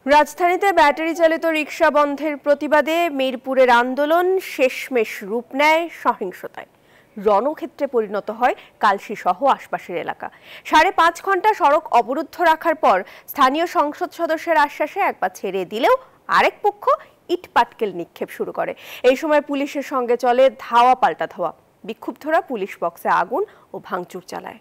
রাজধানীতে ব্যাটারি চালিত রিকশা বন্ধের প্রতিবাদে মিরপুরের আন্দোলন শেষমেশ রূপ নেয় সহিংসতায়। রণক্ষেত্রে পরিণত হয় কালশী সহ আশপাশের এলাকা। 5.5 ঘন্টা সড়ক অবরুদ্ধ রাখার পর স্থানীয় সংসদ সদস্যের আশ্বাসে একবার ছেড়ে দিলেও আরেক পক্ষ ইট পাটকেল নিক্ষেপ শুরু করে। এই সময় পুলিশের সঙ্গে চলে ধাওয়া পাল্টা ধাওয়া। বিক্ষুব্ধরা পুলিশ বক্সে আগুন ও ভাঙচুর চালায়।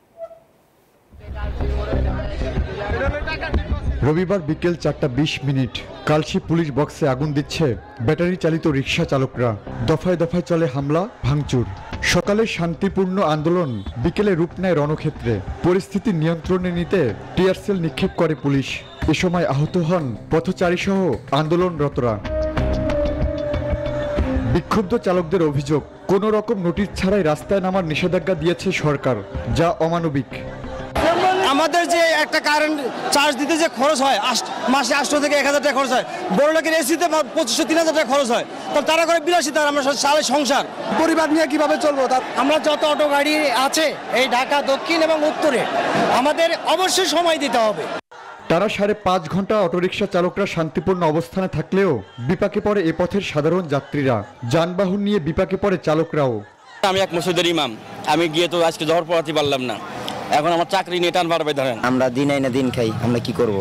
রবিবার বিকেল 4:20 কালশী পুলিশ বক্সে আগুন দিচ্ছে ব্যাটারি চালিত রিকশা চালকরা। দফায় দফায় চলে হামলা ভাঙচুর। সকালে শান্তিপূর্ণ আন্দোলন বিকেলে রূপ নেয় রণক্ষেত্রে। পরিস্থিতি নিয়ন্ত্রণে নিতে টিয়ার সেল নিক্ষেপ করে পুলিশ। এ সময় আহত হন পথচারী সহ আন্দোলনরতরা। বিক্ষুব্ধ চালকদের অভিযোগ, কোনো রকম নোটিশ ছাড়াই রাস্তায় নামার নিষেধাজ্ঞা দিয়েছে সরকার, যা অমানবিক। আমাদের যে একটা কারেন্ট চার্জ দিতে যে খরচ হয় মাসে 800 থেকে 1000 টাকা খরচ হয়, বড় লোকের এসিতে 2500-3000 টাকা খরচ হয়। তো তারা করে বিলাসিতা, আমরা সালে সংসার পরিবার নিয়ে কিভাবে চলবো? আমরা যত অটো গাড়ি আছে এই ঢাকা দক্ষিণ এবং উত্তরে আমাদের অবশ্যই সময় দিতে হবে। টানা 5.5 ঘন্টা অটোরিকশা চালকরা শান্তিপূর্ণ অবস্থানে থাকলেও বিপাকে পড়ে এ পথের সাধারণ যাত্রীরা। যানবাহন নিয়ে বিপাকে পড়ে চালকরাও। আমি এক মসজিদের ইমাম, আমি গিয়ে তো আজকে জহর পড়াতে পারলাম না। এখন আমার চাকরি নিয়ে টান পারবে ধরেন। আমরা দিন আইনা দিন খাই, আমরা কি করব?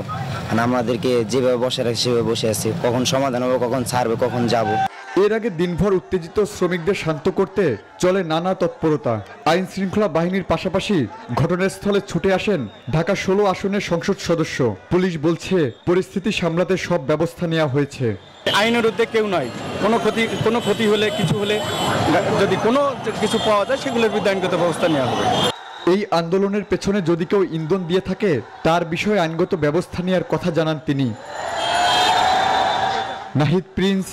আমাদেরকে যেভাবে বসে রাখে সেভাবে বসে আছে। কখন সমাধান হবে, কখন ছাড়বে, কখন যাব। এর আগে দিনভর উত্তেজিত শ্রমিকদের শান্ত করতে চলে নানা তৎপরতা। আইন শৃঙ্খলা বাহিনীর পাশাপাশি ঘটনাস্থলে ছুটে আসেন ঢাকা 16 আসনের সংসদ সদস্য। পুলিশ বলছে পরিস্থিতি সামলাতে সব ব্যবস্থা নেওয়া হয়েছে। আইনের ঊর্ধ্বে কেউ নয়। কোনো ক্ষতি হলে, কিছু হলে, যদি কোনো কিছু পাওয়া যায় সেগুলোর বিরুদ্ধে আইনগত ব্যবস্থা নেওয়া হবে। এই আন্দোলনের পেছনে যদি কেউ ইন্ধন দিয়ে থাকে তার বিষয়ে আইনগত ব্যবস্থা নেওয়ার কথা জানান তিনি। Nahid Prince,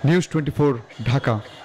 news 24, Dhaka.